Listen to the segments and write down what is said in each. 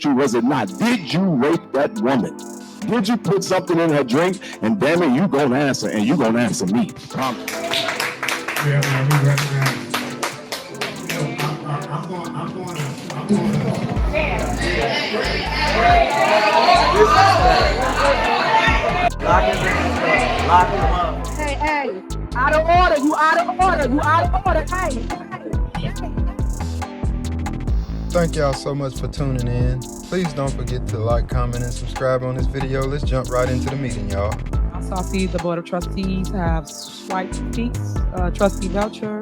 you, was it not? Did you rape that woman? Did you put something in her drink? And damn it, you gonna answer, and you gonna answer me. Yeah, man, we recognize. I'm going Lock him up. Hey, out of order, you out of order, hey. Thank y'all so much for tuning in. Please don't forget to like, comment, and subscribe on this video. Let's jump right into the meeting, y'all. Also, I see the Board of Trustees have swiped seats. Trustee Belcher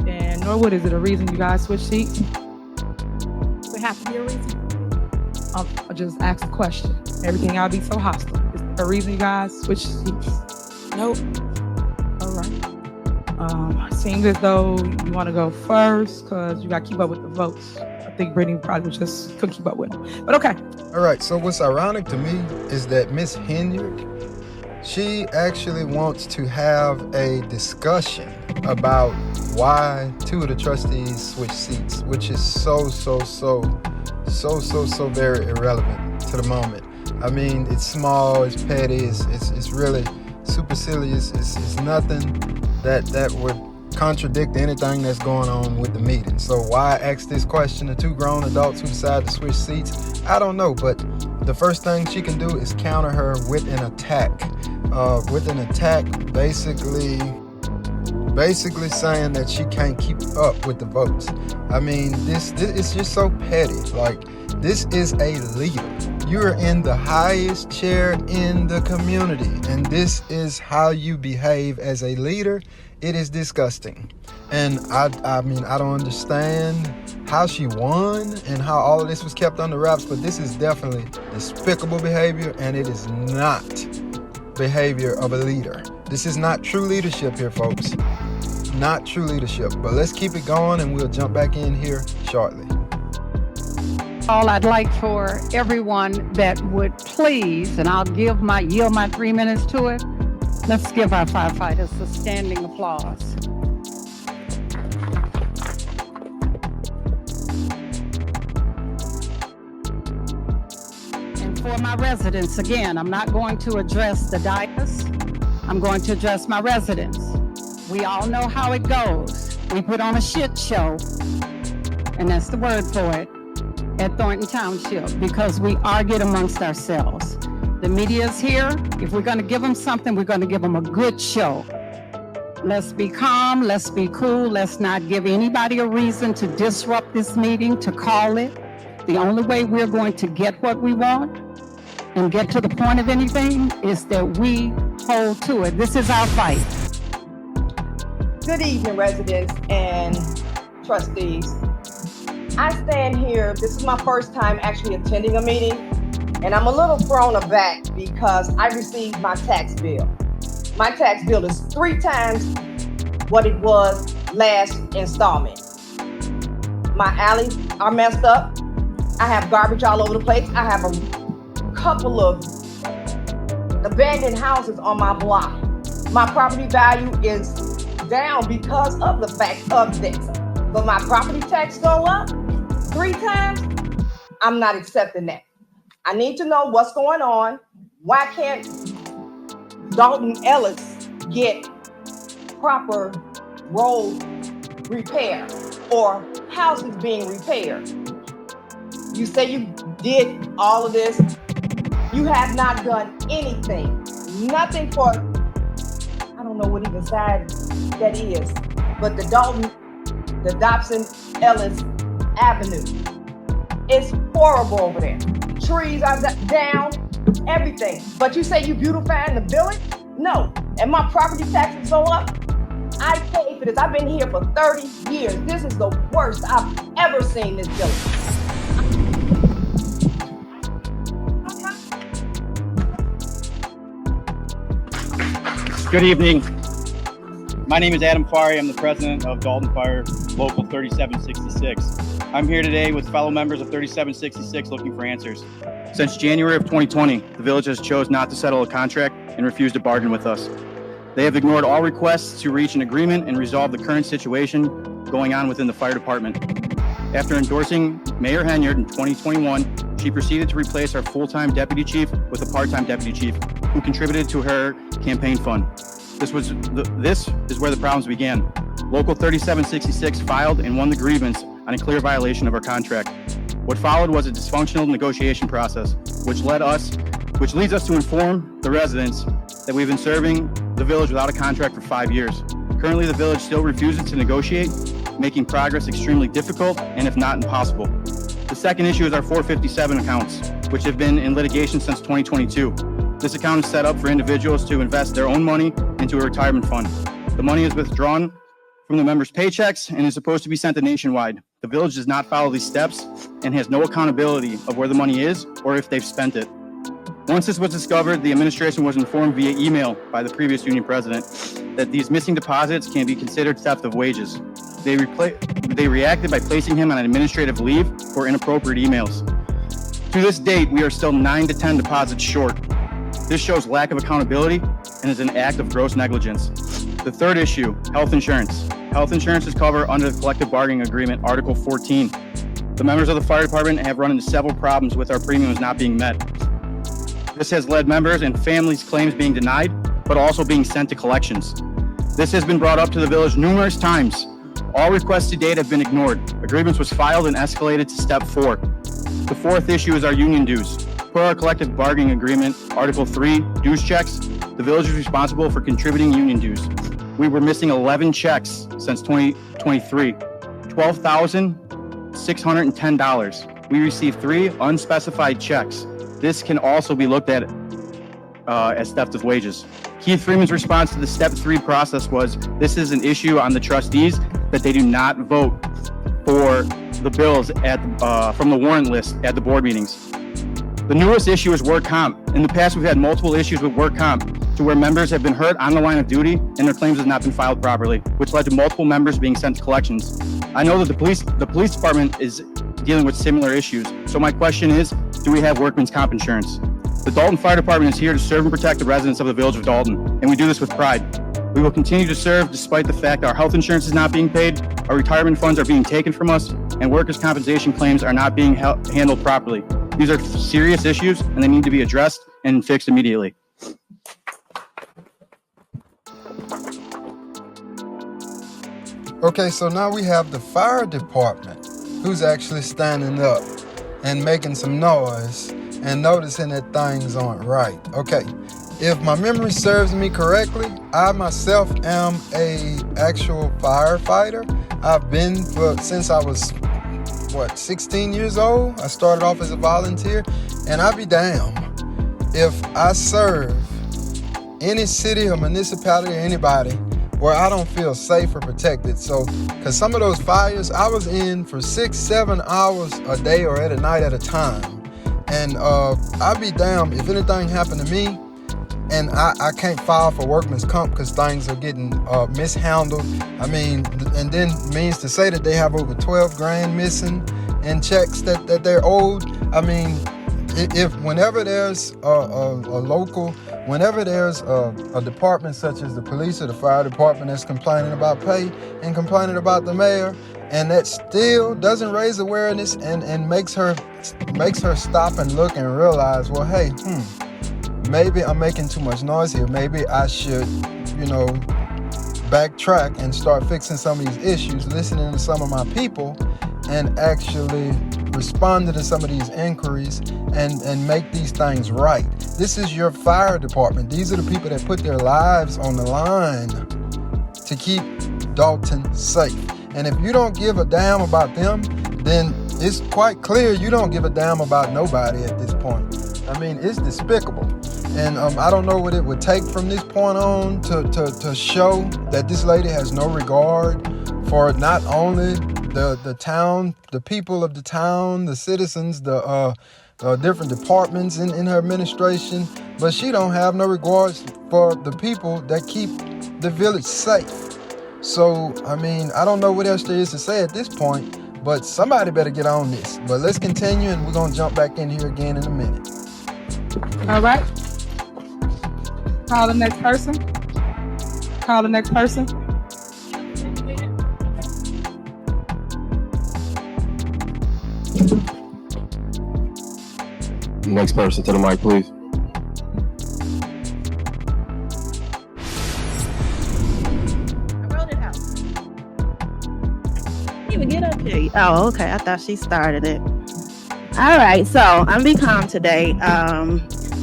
and Norwood, is it a reason you guys switched seats? Would have to be a reason. I just asked a question. Everything I'll be so hostile. Is there a reason you guys switched seats? Nope. All right. Seems as though you want to go first because you got to keep up with the votes. I think Brittany probably just couldn't keep up with them. But okay. All right, so what's ironic to me is that Miss Henyard, she actually wants to have a discussion about why two of the trustees switched seats, which is so very irrelevant to the moment. I mean, it's small, it's petty, it's really supercilious. It's nothing that would contradict anything that's going on with the meeting. So why ask this question to two grown adults who decide to switch seats? I don't know, but the first thing she can do is counter her with an attack. Basically saying that she can't keep up with the votes. I mean, this is just so petty. Like, this is a leader. You're in the highest chair in the community, and this is how you behave as a leader. It is disgusting. And I mean, I don't understand how she won and how all of this was kept under wraps, but this is definitely despicable behavior, and it is not behavior of a leader. This is not true leadership here, folks. Not true leadership. But let's keep it going, and we'll jump back in here shortly. All I'd like for everyone that would please, and I'll yield my 3 minutes to it. Let's give our firefighters a standing applause. And for my residents, again, I'm not going to address the dais. I'm going to address my residents. We all know how it goes. We put on a shit show, and that's the word for it, at Thornton Township, because we argued amongst ourselves. The media's here. If we're going to give them something, we're going to give them a good show. Let's be calm. Let's be cool. Let's not give anybody a reason to disrupt this meeting, to call it. The only way we're going to get what we want and get to the point of anything is that we hold to it. This is our fight. Good evening, residents and trustees. I stand here, this is my first time actually attending a meeting, and I'm a little thrown aback because I received my tax bill. My tax bill is 3 times what it was last installment. My alleys are messed up. I have garbage all over the place. I have a couple of abandoned houses on my block. My property value is down because of the fact of this. But my property tax go up 3 times? I'm not accepting that. I need to know what's going on. Why can't Dolton Ellis get proper road repair or houses being repaired? You say you did all of this. You have not done anything. Nothing for, I don't know what even side that is, but the Dobson Ellis Avenue. It's horrible over there. Trees are down, everything. But you say you beautifying the village? No. And my property taxes go up? I paid for this. I've been here for 30 years. This is the worst I've ever seen this village. Good evening. My name is Adam Fari. I'm the president of Dolton Fire Local 3766. I'm here today with fellow members of 3766 looking for answers. Since January of 2020, the village has chose not to settle a contract and refused to bargain with us. They have ignored all requests to reach an agreement and resolve the current situation going on within the fire department. After endorsing Mayor Henyard in 2021 she proceeded to replace our full-time deputy chief with a part-time deputy chief who contributed to her campaign fund. This is where the problems began. Local 3766 filed and won the grievance on a clear violation of our contract. What followed was a dysfunctional negotiation process, which leads us to inform the residents that we've been serving the village without a contract for 5 years. Currently, the village still refuses to negotiate, making progress extremely difficult and if not impossible. The second issue is our 457 accounts, which have been in litigation since 2022. This account is set up for individuals to invest their own money into a retirement fund. The money is withdrawn from the members' paychecks and is supposed to be sent to Nationwide. The village does not follow these steps and has no accountability of where the money is or if they've spent it. Once this was discovered, the administration was informed via email by the previous union president that these missing deposits can be considered theft of wages. They reacted by placing him on an administrative leave for inappropriate emails. To this date, we are still 9 to 10 deposits short. This shows lack of accountability and is an act of gross negligence. The third issue, health insurance. Health insurance is covered under the collective bargaining agreement, Article 14. The members of the fire department have run into several problems with our premiums not being met. This has led members and families' claims being denied, but also being sent to collections. This has been brought up to the village numerous times. All requests to date have been ignored. A grievance was filed and escalated to step 4. The fourth issue is our union dues. Per our collective bargaining agreement, Article 3, dues checks, the village is responsible for contributing union dues. We were missing 11 checks since 2023, $12,610. We received 3 unspecified checks. This can also be looked at as theft of wages. Keith Freeman's response to the step 3 process was, this is an issue on the trustees that they do not vote for the bills from the warrant list at the board meetings. The newest issue is work comp. In the past, we've had multiple issues with work comp to where members have been hurt on the line of duty and their claims have not been filed properly, which led to multiple members being sent to collections. I know that the police department is dealing with similar issues. So my question is, do we have workman's comp insurance? The Dolton Fire Department is here to serve and protect the residents of the village of Dolton, and we do this with pride. We will continue to serve despite the fact our health insurance is not being paid, our retirement funds are being taken from us, and workers' compensation claims are not being handled properly. These are serious issues, and they need to be addressed and fixed immediately. Okay, so now we have the fire department who's actually standing up and making some noise and noticing that things aren't right. Okay, if my memory serves me correctly, I myself am a actual firefighter. I've been since I was 16 years old. I started off as a volunteer, and I'll be damned if I serve any city or municipality or anybody where I don't feel safe or protected. So, because some of those fires I was in for 6-7 hours a day or at a night at a time, and I'll be damned if anything happened to me and I can't file for workman's comp because things are getting mishandled. I mean, and then means to say that they have over 12 grand missing in checks that they're owed. I mean, if whenever there's whenever there's a department such as the police or the fire department that's complaining about pay and complaining about the mayor, and that still doesn't raise awareness and makes her stop and look and realize, well, hey, maybe I'm making too much noise here. Maybe I should, backtrack and start fixing some of these issues, listening to some of my people, and actually responding to some of these inquiries and make these things right. This is your fire department. These are the people that put their lives on the line to keep Dolton safe. And if you don't give a damn about them, then it's quite clear you don't give a damn about nobody at this point. I mean, it's despicable. And I don't know what it would take from this point on to show that this lady has no regard for not only the town, the people of the town, the citizens, the different departments in her administration, but she don't have no regards for the people that keep the village safe. So, I mean, I don't know what else there is to say at this point, but somebody better get on this. But let's continue, and we're going to jump back in here again in a minute. All right. Call the next person. Call the next person. Next person to the mic, please. I wrote it out. Didn't even get up here. Oh, okay. I thought she started it. All right. So I'm be calm today.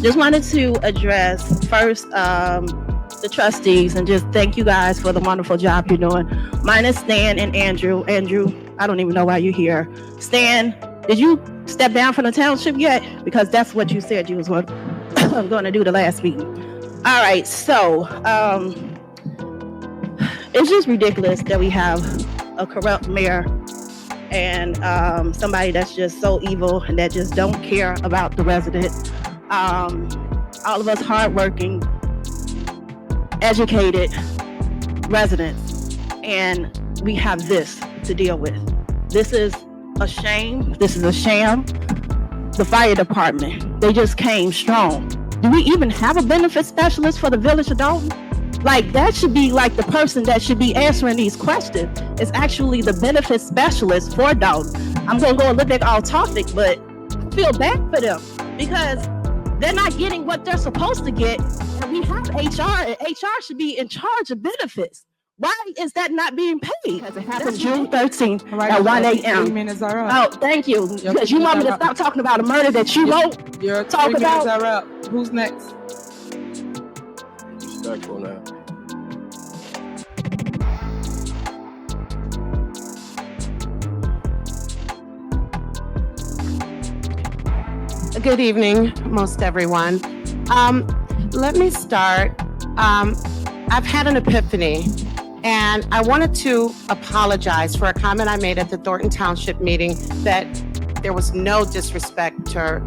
Just wanted to address first the trustees and just thank you guys for the wonderful job you're doing. Mine is Stan and Andrew. Andrew, I don't even know why you're here. Stan, did you step down from the township yet? Because that's what you said you was going to do the last meeting. All right, so it's just ridiculous that we have a corrupt mayor and somebody that's just so evil and that just don't care about the resident. All of us hardworking, educated residents, and we have this to deal with. This is a shame. This is a sham. The fire department, they just came strong. Do we even have a benefit specialist for the village of Dolton? Like, that should be like the person that should be answering these questions. It's actually the benefit specialist for Dolton. I'm gonna go a little bit off topic, but I feel bad for them because they're not getting what they're supposed to get. And we have HR, and HR should be in charge of benefits. Why is that not being paid? Because it happened June 13th at 1 a.m. 3 minutes are up. Oh, thank you. Because you want me to stop talking about a murder that you won't Your talk 3 minutes about? are up. Who's next? Respectful now. Good evening, most everyone. Let me start. I've had an epiphany, and I wanted to apologize for a comment I made at the Dolton Township meeting that there was no disrespect to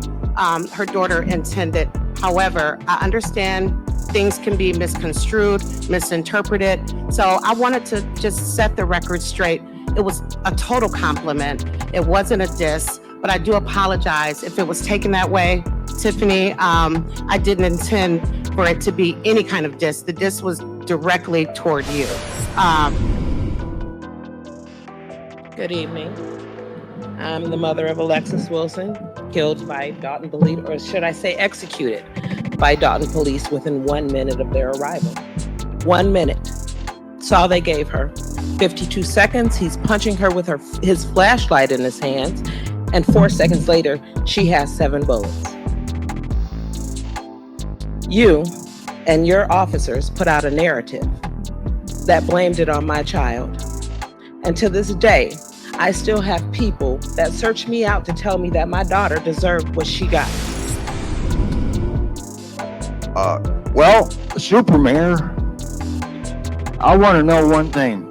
her daughter intended. However, I understand things can be misconstrued, misinterpreted. So I wanted to just set the record straight. It was a total compliment. It wasn't a diss. But I do apologize if it was taken that way. Tiffany, I didn't intend for it to be any kind of diss. The diss was directly toward you. Good evening. I'm the mother of Alexis Wilson, killed by Dolton police, or should I say executed by Dolton police within 1 minute of their arrival. 1 minute. That's all they gave her. 52 seconds, he's punching her with his flashlight in his hands. And 4 seconds later, she has 7 bullets. You and your officers put out a narrative that blamed it on my child. And to this day, I still have people that search me out to tell me that my daughter deserved what she got. Well, Super Mayor, I want to know one thing.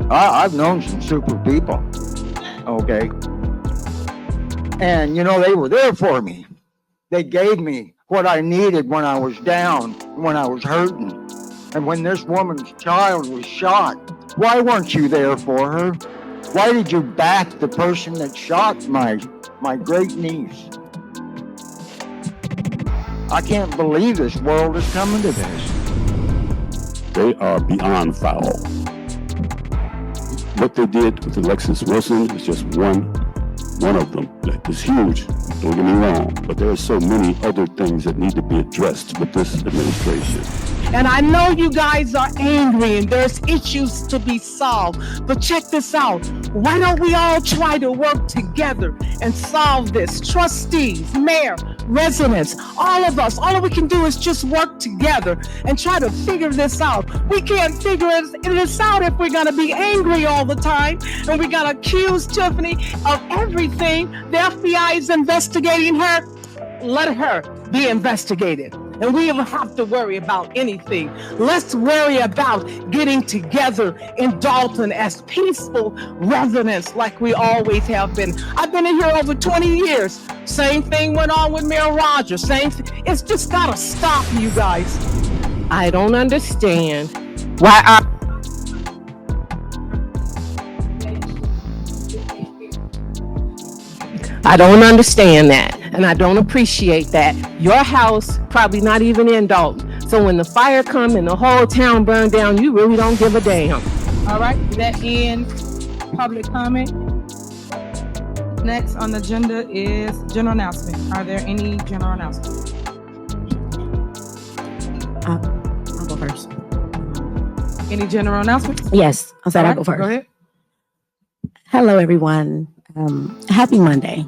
I've known some super people, okay? And, you know, they were there for me. They gave me what I needed when I was down, when I was hurting. And when this woman's child was shot, why weren't you there for her? Why did you back the person that shot my great niece? I can't believe this world is coming to this. They are beyond foul. What they did with Alexis Wilson is just one of them. It's huge, don't get me wrong, but there are so many other things that need to be addressed with this administration. And I know you guys are angry and there's issues to be solved, but check this out. Why don't we all try to work together and solve this? Trustees, mayor, residents, all of us, all we can do is just work together and try to figure this out. We can't figure this out if we're gonna be angry all the time and we're gonna accuse Tiffany of everything. The FBI is investigating her. Let her be investigated. And we don't have to worry about anything. Let's worry about getting together in Dolton as peaceful residents like we always have been. I've been in here over 20 years. Same thing went on with Mayor Rogers. It's just gotta stop, you guys. I don't understand why I don't understand that, and I don't appreciate that. Your house probably not even in Dolton. So when the fire come and the whole town burned down, you really don't give a damn. All right, that ends public comment. Next on the agenda is general announcement. Are there any general announcements? I'll go first. Any general announcements? Yes, I said All I'll right, go first. Go ahead. Hello, everyone. Happy Monday.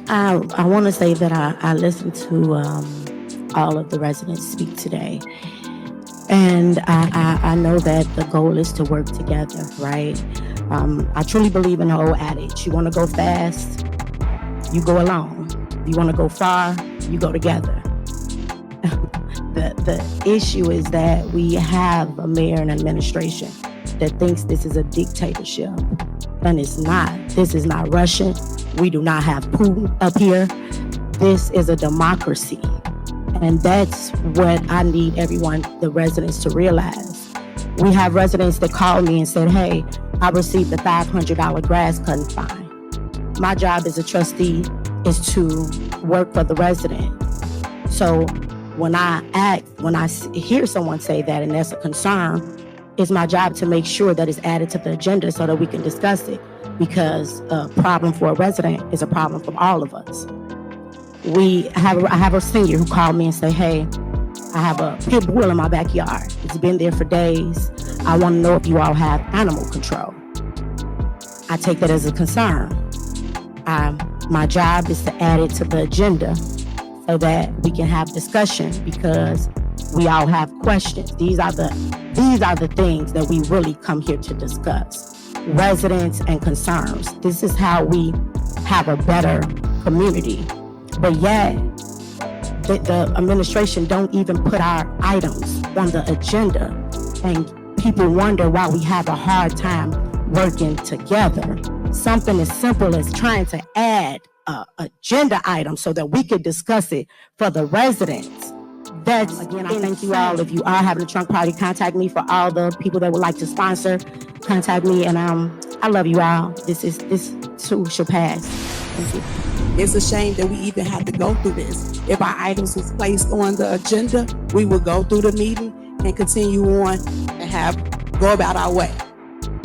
I want to say that I listened to all of the residents speak today. And I know that the goal is to work together, right? I truly believe in the old adage. You want to go fast, you go alone. If you want to go far, you go together. The issue is that we have a mayor and administration that thinks this is a dictatorship. And it's not. This is not Russian. We do not have Putin up here. This is a democracy. And that's what I need everyone, the residents, to realize. We have residents that called me and said, hey, I received a $500 grass cutting fine. My job as a trustee is to work for the resident. So when I hear someone say that and that's a concern, it's my job to make sure that it's added to the agenda so that we can discuss it, because a problem for a resident is a problem for all of us. I have a senior who called me and said, hey, I have a pit bull in my backyard. It's been there for days. I want to know if you all have animal control. I take that as a concern. My job is to add it to the agenda so that we can have discussion, because we all have questions. These are the things that we really come here to discuss. Residents and concerns. This is how we have a better community. But yet, the administration don't even put our items on the agenda. And people wonder why we have a hard time working together. Something as simple as trying to add an agenda item so that we could discuss it for the residents. That's, again, I thank you all. If you are having a trunk party, contact me. For all the people that would like to sponsor, contact me. And I love you all. This too shall pass. Thank you. It's a shame that we even had to go through this. If our items was placed on the agenda, we would go through the meeting and continue on and go about our way.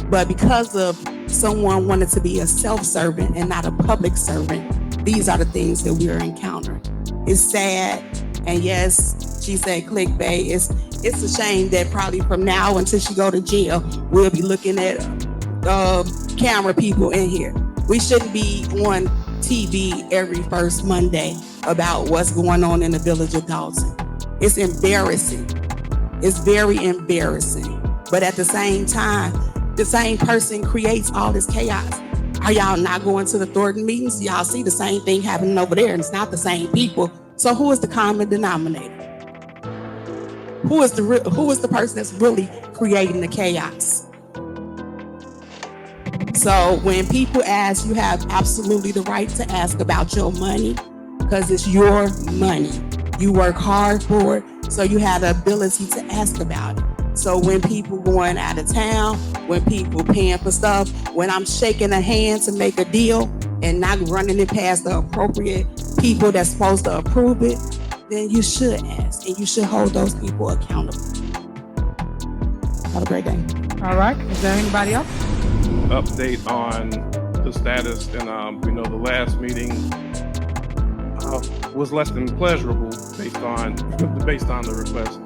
But because of someone wanted to be a self-servant and not a public servant, these are the things that we are encountering. It's sad, and yes, she said clickbait. It's a shame that probably from now until she go to jail, we'll be looking at camera people in here. We shouldn't be on TV every first Monday about what's going on in the village of Dolton. It's embarrassing. It's very embarrassing. But at the same time, the same person creates all this chaos. Are y'all not going to the Thornton meetings? Y'all see the same thing happening over there, and it's not the same people. So who is the common denominator? Who is the person that's really creating the chaos? So when people ask, you have absolutely the right to ask about your money, because it's your money. You work hard for it, so you have the ability to ask about it. So when people going out of town, when people paying for stuff, when I'm shaking a hand to make a deal and not running it past the appropriate people that's supposed to approve it, then you should ask, and you should hold those people accountable. Have a great day. All right. Is there anybody else? Update on the status, and we know the last meeting was less than pleasurable based on the request.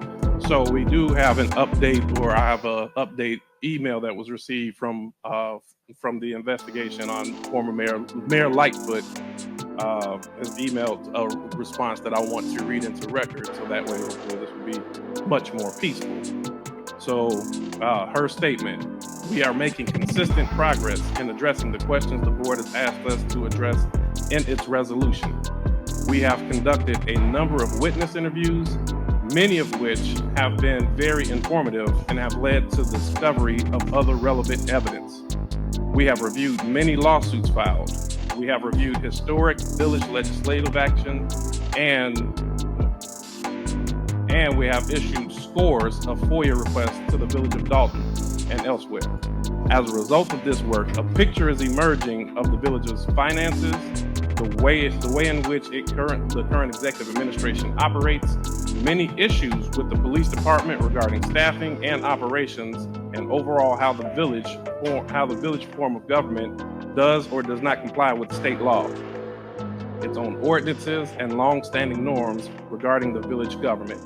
So we do have an update, or I have a update email that was received from the investigation on former Mayor Lightfoot. Has emailed a response that I want to read into record, so that way hopefully this will be much more peaceful. So her statement: we are making consistent progress in addressing the questions the board has asked us to address in its resolution. We have conducted a number of witness interviews, many of which have been very informative and have led to the discovery of other relevant evidence. We have reviewed many lawsuits filed. We have reviewed historic village legislative action, and we have issued scores of FOIA requests to the village of Dolton and elsewhere. As a result of this work, a picture is emerging of the village's finances, the way in which the current executive administration operates, many issues with the police department regarding staffing and operations, and overall how the village form of government does or does not comply with state law, its own ordinances and long-standing norms regarding the village government.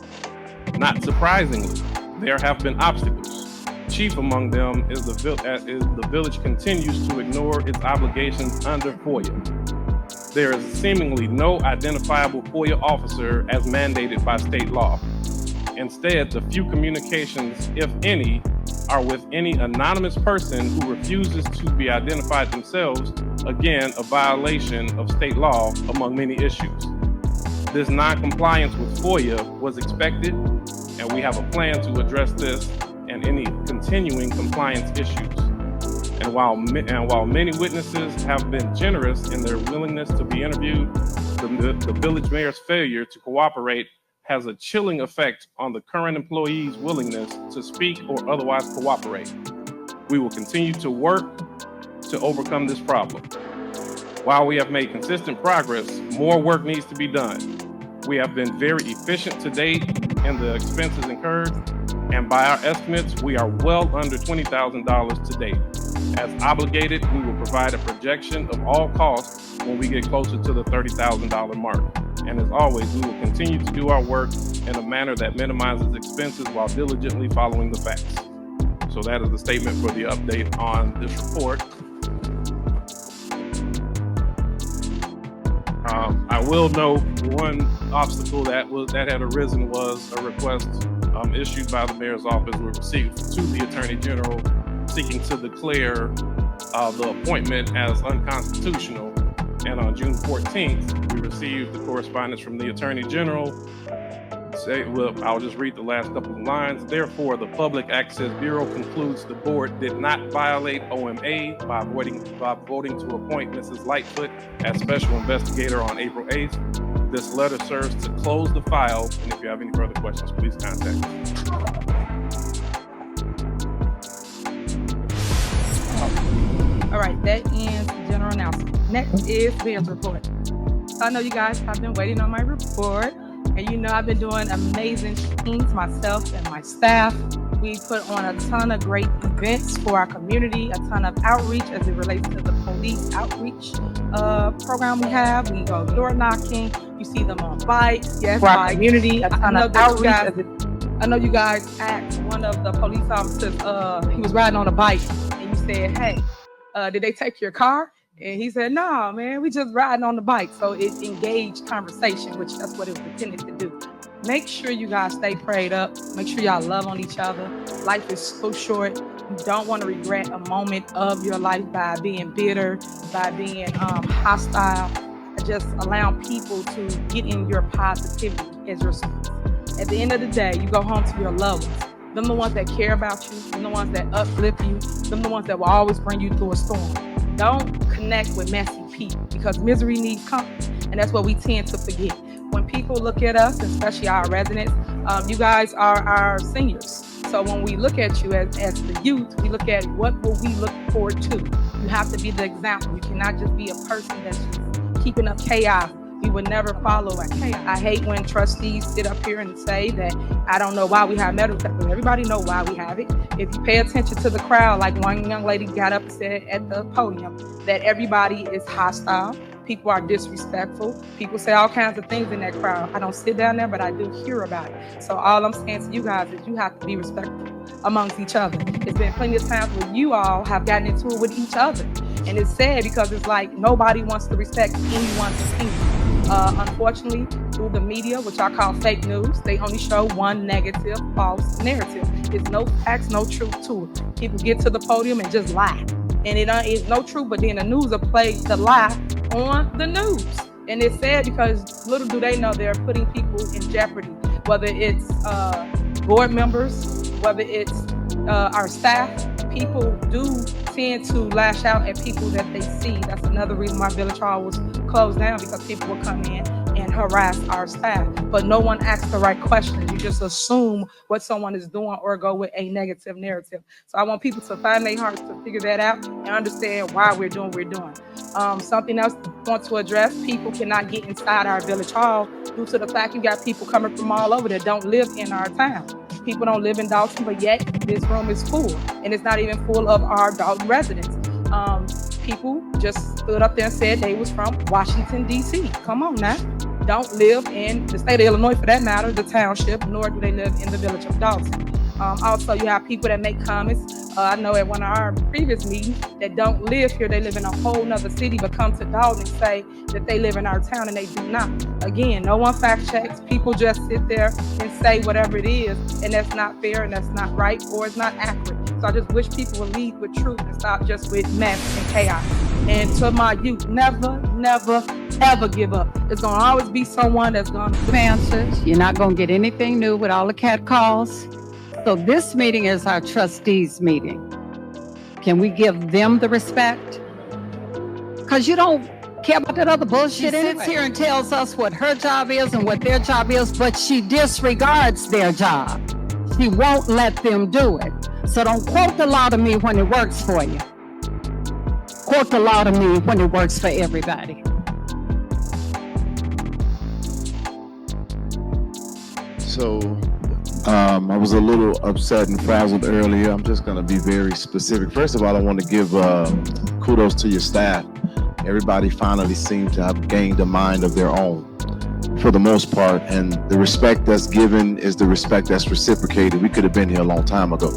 Not surprisingly, there have been obstacles. Chief among them is the village continues to ignore its obligations under FOIA. There is seemingly no identifiable FOIA officer as mandated by state law. Instead, the few communications, if any, are with any anonymous person who refuses to be identified themselves, again, a violation of state law among many issues. This non-compliance with FOIA was expected, and we have a plan to address this and any continuing compliance issues. And while many witnesses have been generous in their willingness to be interviewed, the village mayor's failure to cooperate has a chilling effect on the current employees' willingness to speak or otherwise cooperate. We will continue to work to overcome this problem. While we have made consistent progress, more work needs to be done. We have been very efficient to date in the expenses incurred, and by our estimates, we are well under $20,000 to date. As obligated, we will provide a projection of all costs when we get closer to the $30,000 mark. And as always, we will continue to do our work in a manner that minimizes expenses while diligently following the facts. So that is the statement for the update on this report. I will note one obstacle that had arisen was a request issued by the mayor's office received to the Attorney General seeking to declare the appointment as unconstitutional. And on June 14th, we received the correspondence from the Attorney General. I'll just read the last couple of lines. Therefore, the Public Access Bureau concludes the board did not violate OMA by voting to appoint Mrs. Lightfoot as special investigator on April 8th. This letter serves to close the file, and if you have any further questions, please contact me. All right, that ends the general announcement. Next is Ben's report. So I know you guys have been waiting on my report, and you know I've been doing amazing things myself and my staff. We put on a ton of great events for our community, a ton of outreach as it relates to the police outreach program we have. We go door knocking. You see them on bikes. Yes, for our community, a ton of outreach. I know you guys asked one of the police officers, he was riding on a bike, and you said, hey, did they take your car? And he said, no, man, we just riding on the bike. So it engaged conversation, which that's what it was intended to do. Make sure you guys stay prayed up. Make sure y'all love on each other. Life is so short. You don't want to regret a moment of your life by being bitter, by being hostile, just allowing people to get in your positivity as your support. At the end of the day, you go home to your loved ones. Them the ones that care about you, them the ones that uplift you, them the ones that will always bring you through a storm. Don't connect with messy people because misery needs company, and that's what we tend to forget. When people look at us, especially our residents, you guys are our seniors. So when we look at you as the youth, we look at what will we look forward to. You have to be the example. You cannot just be a person that's just keeping up chaos. We would never follow that chaos. I hate when trustees sit up here and say that I don't know why we have metal detectors. Everybody know why we have it. If you pay attention to the crowd, like one young lady got up and said at the podium, that everybody is hostile. People are disrespectful. People say all kinds of things in that crowd. I don't sit down there, but I do hear about it. So all I'm saying to you guys is you have to be respectful amongst each other. It's been plenty of times where you all have gotten into it with each other. And it's sad because it's like nobody wants to respect anyone's opinion. Unfortunately, through the media, which I call fake news, they only show one negative, false narrative. There's no facts, no truth to it. People get to the podium and just lie. And it is no truth, but then the news will play the lie on the news. And it's sad because little do they know they're putting people in jeopardy, whether it's board members, whether it's our staff. People do tend to lash out at people that they see. That's another reason why Village Hall was closed down, because people will come in and harass our staff. But no one asks the right questions. You just assume what someone is doing or go with a negative narrative. So I want people to find their hearts to figure that out and understand why we're doing what we're doing. Something else I want to address, people cannot get inside our Village Hall due to the fact you got people coming from all over that don't live in our town. People don't live in Dolton, but yet this room is full, and it's not even full of our Dolton residents. People just stood up there and said they was from Washington, D.C. Come on now. Don't live in the state of Illinois, for that matter, the township, nor do they live in the village of Dolton. Also, you have people that make comments. I know at one of our previous meetings that don't live here, they live in a whole nother city, but come to Dolton and say that they live in our town, and they do not. Again, no one fact checks. People just sit there and say whatever it is, and that's not fair, and that's not right, or it's not accurate. So I just wish people would lead with truth and stop just with mess and chaos. And to my youth, never, never, ever give up. There's gonna always be someone that's gonna Answers. You're not gonna get anything new with all the cat calls. So this meeting is our trustees meeting. Can we give them the respect? Because you don't care about that other bullshit. She sits here and tells us what her job is and what their job is, but she disregards their job. She won't let them do it. So don't quote the law to me when it works for you. Quote the law to me when it works for everybody. So I was a little upset and frazzled earlier. I'm just going to be very specific. First of all, I want to give kudos to your staff. Everybody finally seemed to have gained a mind of their own for the most part, and the respect that's given is the respect that's reciprocated. We could have been here a long time ago.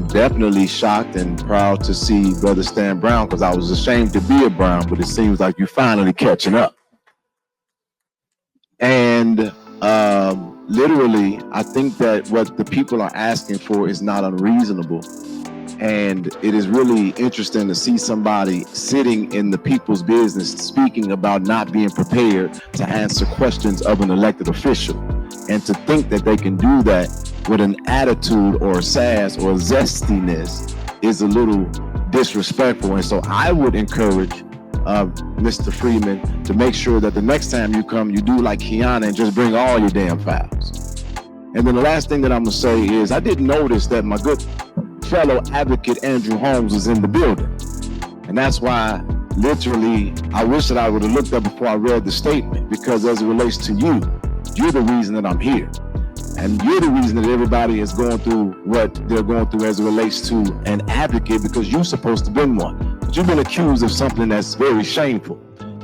Definitely shocked and proud to see Brother Stan Brown, because I was ashamed to be a Brown, but it seems like you're finally catching up. And literally, I think that what the people are asking for is not unreasonable. And it is really interesting to see somebody sitting in the people's business speaking about not being prepared to answer questions of an elected official. And to think that they can do that with an attitude or sass or zestiness is a little disrespectful. And so I would encourage Mr. Freeman to make sure that the next time you come, you do like Kiana and just bring all your damn files. And then the last thing that I'm gonna say is I did notice that my good fellow advocate Andrew Holmes was in the building. And that's why literally I wish that I would have looked up before I read the statement, because as it relates to you, you're the reason that I'm here. And you're the reason that everybody is going through what they're going through as it relates to an advocate, because you're supposed to be one. But you've been accused of something that's very shameful.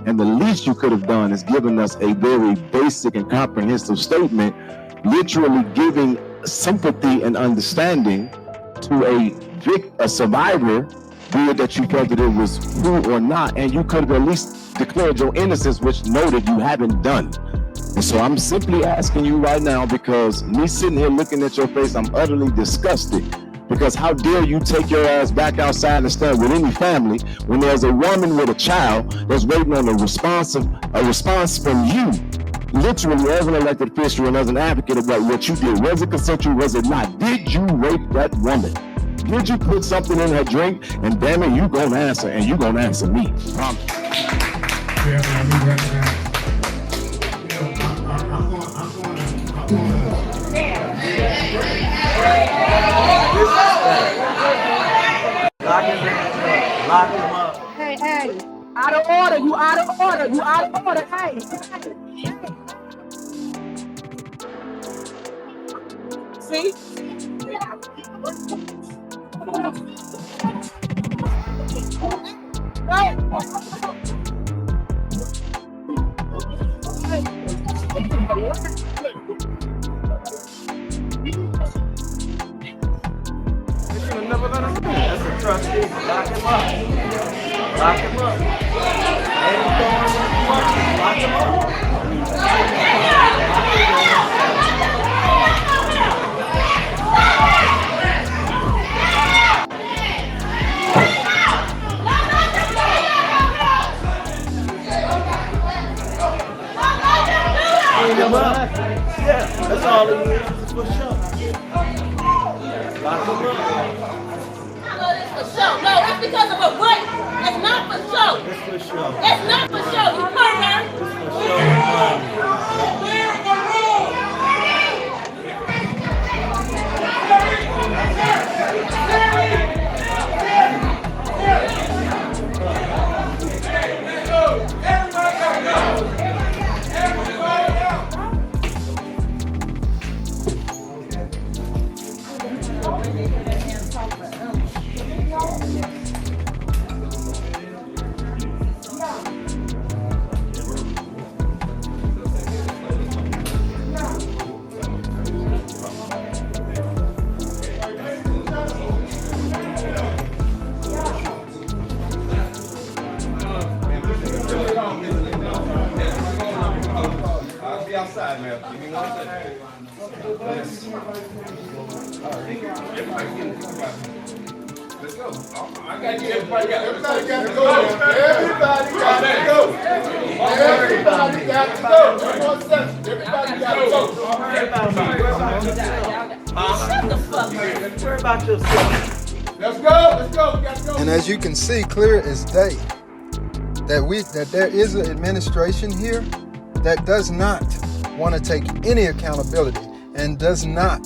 And the least you could have done is given us a very basic and comprehensive statement, literally giving sympathy and understanding to a survivor, be it that you felt that it was true or not, and you could have at least declared your innocence, which noted you haven't done. And so I'm simply asking you right now, because me sitting here looking at your face, I'm utterly disgusted. Because how dare you take your ass back outside and stand with any family when there's a woman with a child that's waiting on a response from you, literally as an elected official and as an advocate about what you did. Was it consensual? Was it not? Did you rape that woman? Did you put something in her drink? And damn it, you gonna answer, and you gonna answer me. Lock him up. Hey, hey. Out of order. You out of order. You out of order. Hey. See? That's a trustee. Lock him up. Lock him up. Lock him up. Clean him up. Yeah, that's all it is. It's for sure. Lock him up. For show. No, that's because of a rape. It's not for show. It's for show. It's not for show. You pervert. It's for show. outside, man. Give me 1 second. Let's go. I got you. Everybody got to go. Everybody got to go. Everybody got to go. Everybody got to go. Everybody got to go. Shut the fuck up. Worry about yourself. Let's go. Let's go. We got to go. And as you can see, clear as day, that there is an administration here that does not want to take any accountability and does not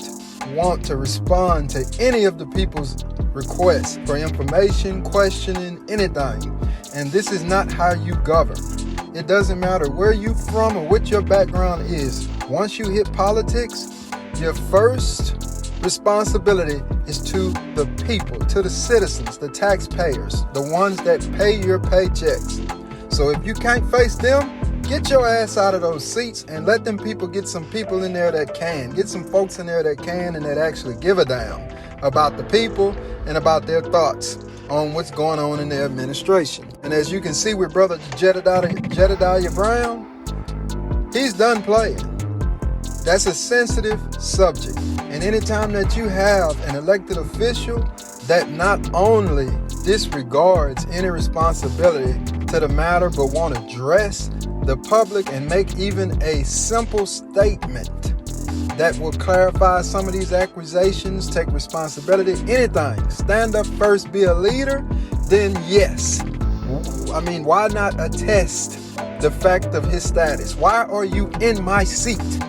want to respond to any of the people's requests for information, questioning, anything. And this is not how you govern. It doesn't matter where you're from or what your background is. Once you hit politics, your first responsibility is to the people, to the citizens, the taxpayers, the ones that pay your paychecks. So if you can't face them, get your ass out of those seats and let them people get some people in there that can. Get some folks in there that can and that actually give a damn about the people and about their thoughts on what's going on in their administration. And as you can see with Brother Jedidiah Brown, he's done playing. That's a sensitive subject. And anytime that you have an elected official that not only disregards any responsibility to the matter, but want to address the public and make even a simple statement that will clarify some of these accusations, take responsibility, anything, stand up first, be a leader, then yes. I mean, why not attest the fact of his status? Why are you in my seat?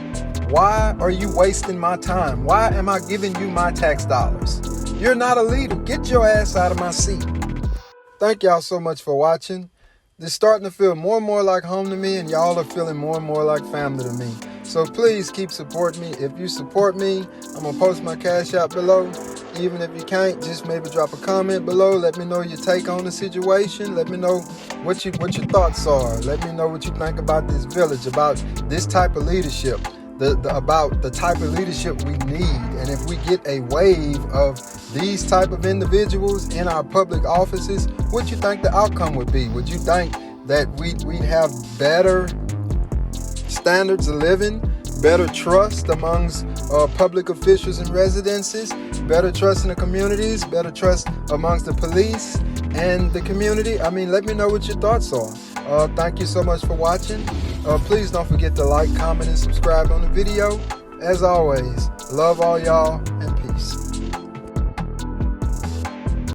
Why are you wasting my time? Why am I giving you my tax dollars? You're not a leader. Get your ass out of my seat. Thank y'all so much for watching. This is starting to feel more and more like home to me, and y'all are feeling more and more like family to me. So please keep supporting me. If you support me, I'm going to post my Cash App below. Even if you can't, just maybe drop a comment below. Let me know your take on the situation. Let me know what your thoughts are. Let me know what you think about this village, about this type of leadership. About the type of leadership we need. And if we get a wave of these type of individuals in our public offices, what you think the outcome would be? Would you think that we'd have better standards of living, better trust amongst public officials and residences, better trust in the communities, better trust amongst the police and the community? I mean, let me know what your thoughts are. Thank you so much for watching. Please don't forget to like, comment, and subscribe on the video. As always, love all y'all.